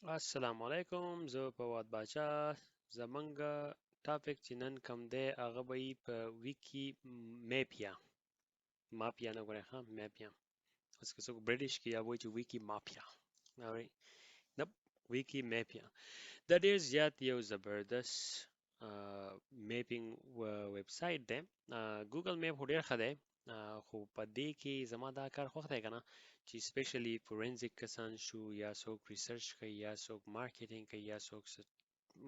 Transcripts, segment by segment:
السلام علیکم. زه فواد باچا. زمونږ ټاپک چې نن کوم دی هغه به وي په ویکی میپیا. ماپیا نه ګورئ ښه، میپیا. اوس که څوک برټش کې یا وایي چې ویکی ماپیا. alright. نپ ویکی میپیا دا ډیر زیات یو زبردست میپینګ ویب سایټ دی. ګوګل میپ خو ډیر ښه دی، خو په دې کې زما دا کار خوښ دی کنه چې سپیشلی فورنزیک کسان شو یا څوک ریسرچ کوي یا څوک مارکیټینګ کوي یا څوک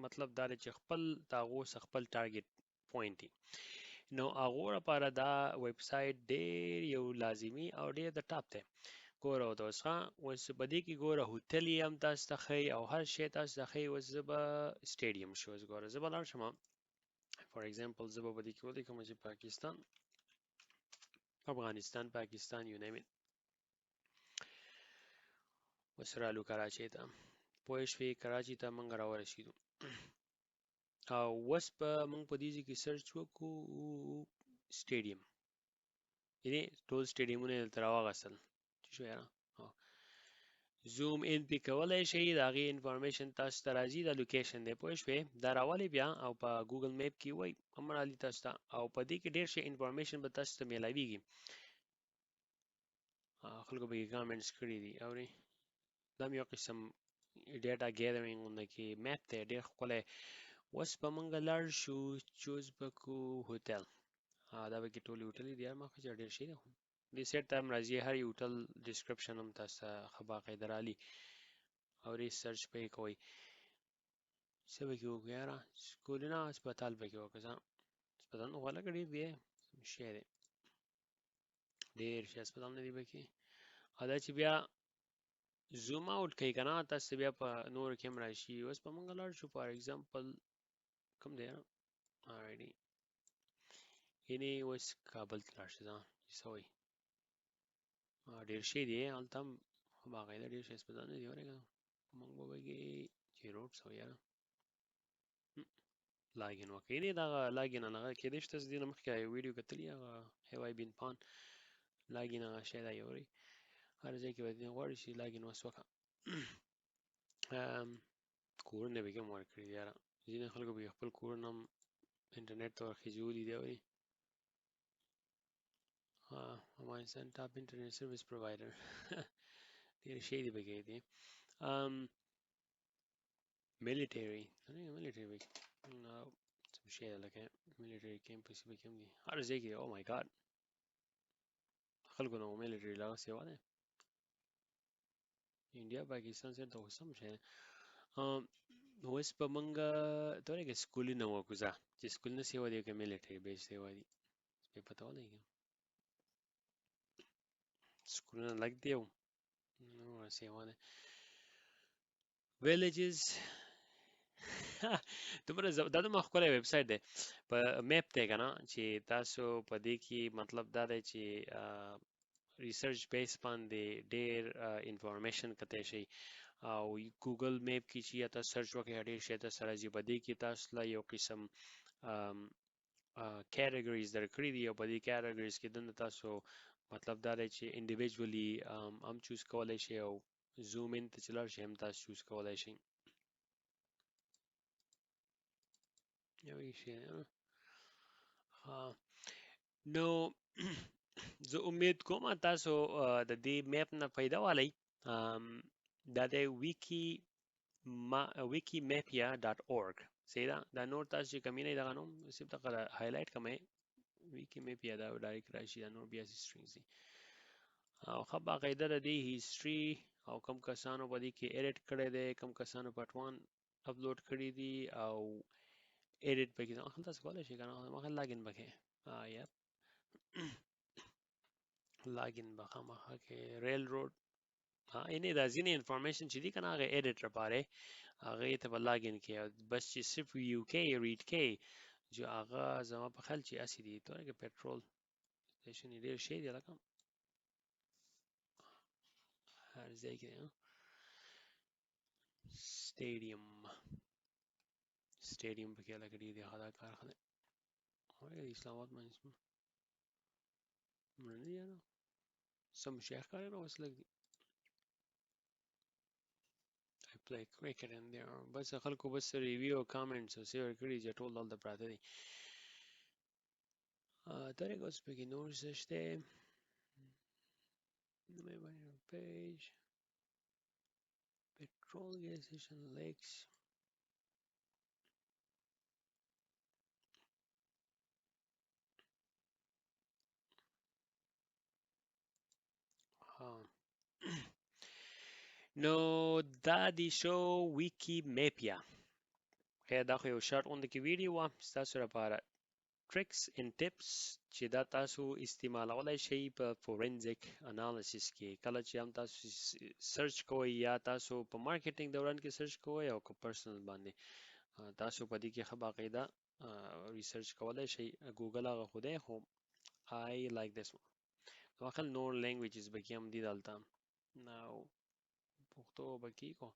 مطلب دا دی چې خپل تاغو خپل ټارګټ پوینټ دی، نو هغو لپاره دا ویب سایټ ډیر یو لازمي او ډیر د ټاپ دی. ګوره اوس ښه، اوس په دې کې ګوره هوټل یې هم تاسو ته ښیي او هر شی تاسو ته ښیي. اوس زه به سټیډیم شو، اوس ګوره زه به لاړ شم فار ایگزامپل، زه به په دې کې ولیکم چې پاکستان، افغانستان، پاکستان، یو نیم اټ. اوس رالو کراچۍ ته، پوه شوې کراچۍ ته موږ راورسېدو او اوس به موږ په دې ځای کې سرچ وکړو سټیډیم، یعنې ټول سټیډیمونه یې دلته راواغستل. څه شو یاره، زوم ان پې کولی شئ، د هغې انفارمیشن تاسو ته راځي، دا لوکیشن دی پوه شوې، دا راولئ بیا او په ګوګل میپ کې وایي هم رالي تاسو ته، او په دې کې ډېر شی انفارمیشن به تاسو ته میلاویږي. خلکو به یې کامنټس کړي دي، اورئ. دا هم یو قسم ډیټا ګیدرینګ غونډه کې میپ دی، ډېر ښکلی. اوس به موږ لاړ شو چوز به کړو هوټل. دا به کې ټول هوټل دي، یار ما خو چې ډېر شي دی، خو دې سیټ ته هم راځي، هر یو هوټل ډسکرپشن هم تاسو ته ښه باقاعده رالي او ریسرچ به یې کوئ. څه به کې وکړو یاره، سکولونه هسپتال به کې وکړو. هسپتال نو غوله ډېر دی شی دی، ډېر شي هسپتال نه دی به کې. او دا چې بیا زوم آوټ کوي که نه، تاسو ته بیا په نورو کې هم راشي. اوس به موږ لاړ شو فار ایگزامپل کوم دی یاره، alrighty. یعنې اوس کابل ته لاړ شو ځه څه وایي، ډېر شی دی هلته هم باقاعده ډېر شي هسپتال نه دی ورګه. موږ به وږي چې روډ څه وایي یاره، لاګین وکړئ. یعنې دغه لاګین هغه کېدای شي تاسو دې نه مخکې ویډیو کتلي، هغه هیوای بین پان لاګین هغه شی دی اورئ، هر ځای کې به دې غواړي چې لاګین وس وکړه. کورونه به کې هم ورکړي دي یاره، ځینې خلکو به خپل کورونه هم انټرنیټ ته ورخېژولي دي اورئ. افغانستان ټاپ انټرنیټ سرویس پرووایډر ډېر شی دی پکې دي. ملیټري ملیټري به څه شی دی لکه ملیټري کیمپس به کې هم دي، هر ځای کې دی. او مای ګاډ، خلکو نه ملیټري لا سیوا دی. انډیا پاکستان سره ته اوس هم شی دی. اوس به موږ ته ورګه سکولونه وکړو ځه، چې سکولونه سیوا دی که ملیټري بیس سیوا دي، پې پته ولګي. سکولونه لږ دی او نور سیوا دی. ویلیجز دومره دا دومره ښکلی ویب سایټ دی، په میپ دی که نه، چې تاسو په دې کې مطلب دا دی چې ریسرچ بیس باندې ډېر انفارمیشن کتی شي، او ګوګل میپ کې چې یا تاسو سرچ وکړئ ډېر شی تاسو ته راځي. په دې کې تاسو له یو قسم کیټګریز درکړي دي، او په دې کیټګریز کې دننه تاسو مطلب دا دی چې انډیویژولي هم چوز کولی شئ، او زوم ان ته چې لاړ شئ هم تاسو چوز کولی شئ. یو شی نو زه امید کوم تاسو د دې میپ نه فایده والی. دا د wikimapia.org صحیح ده. دا نور تاسو چې کمی نه دغه نوم صرف دغه هایلایټ کمی ویکیماپیا دا ډایرکټ راشي، دا نور بیا سټرینګز دي او ښه باقاعده د دې هیستري او کم کسانو په دې کې ایډیټ کړی دی، کم کسانو پارت 1 اپلوډ کړی دي او ایډیټ پکې تاسو کولی شئ که نه، مخه لاګین پکې یا لاګین به خامخا کې ریل روډ، یعنې دا ځینې انفارمیشن چې دي که نه هغه ایډیټ لپاره هغې ته به لاګین کړي، بس چې صرف یو کې ریډ کې چې هغه زما په خیال چې هسې دي ته ورګه پټرول سټیشن یې ډېر شی دی لکه هر ځای کې دی. سټیډیم پکې لکه ډېر دی، ښه دا کار ښه دی. اسلام آباد باندې مړه نه دي یاره، سم شیخ کار یې اوس لږ دي. play cricket in there بس خلکو بس ریویو او کامنټس او سیور کړي چې ټول دلته پراته دي طریق اوس پکې نور څه شته مې باندې پیج petrol gas station lakes ها نو دا دی شو ویکیماپیا خیر دا خو یو شارټ غونډه کې ویډیو وه ستاسو لپاره tricks and tips چې دا تاسو استعمالولای شئ په فورنزیک انالیسیس کې کله چې هم تاسو سرچ کوئ یا تاسو په مارکیټینګ دوران کې سرچ کوئ او که پرسنل باندې تاسو په دې کې ښه باقاعده ریسرچ کولای شئ ګوګل هغه خو دی خو I like this one واخل نور لینګویجز به کې هم دي دلته نو پښتو به کې کو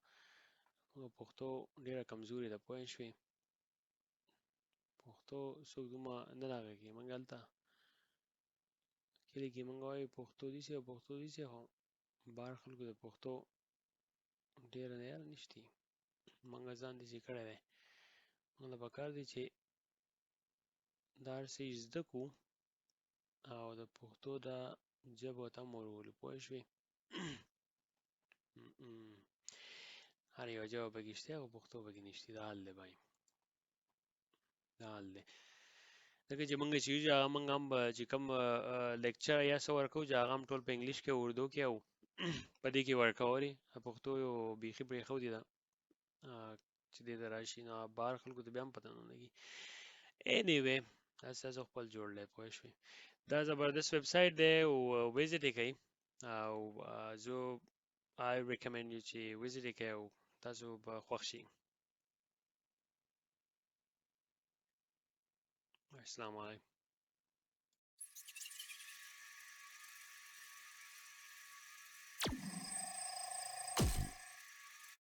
پښتو ډیره کمزوري ده پوه شوې پښتو څوک دومره نه راغږي موږ هلته کلي کې موږ وایو پښتو دیسې او پښتو دیسې خو بهر خلکو د پښتو ډېره نه یاره نشتي موږ ځان دیسې کړی دی موږ له پکار دی چې دا هر څه زده کړو او د پښتو دا ژبه ته هم ورولو پوه شوې هر یو ژبه پکې شته خو پښتو پکې نشتي دا حال دی بھائی دا حال دی ځکه چې موږ چې یو هغه موږ هم چې کوم لیکچر یا څه ورکوو چې هغه هم ټول په انګلیش کې اردو کې او په دې کې ورکولې پښتو یو بیخي پرېښودې ده چې دې ته راشي نو بهر خلکو ته بیا هم پته نه لګي anyway دا ستاسو خپل جوړلی پوه شوې دا زبردست ویب سایټ دی او ویزټ یې کوئ او زه I recommend you چې ویزټ یې کوئ او تاسو به خوښ شئ السلام علیکم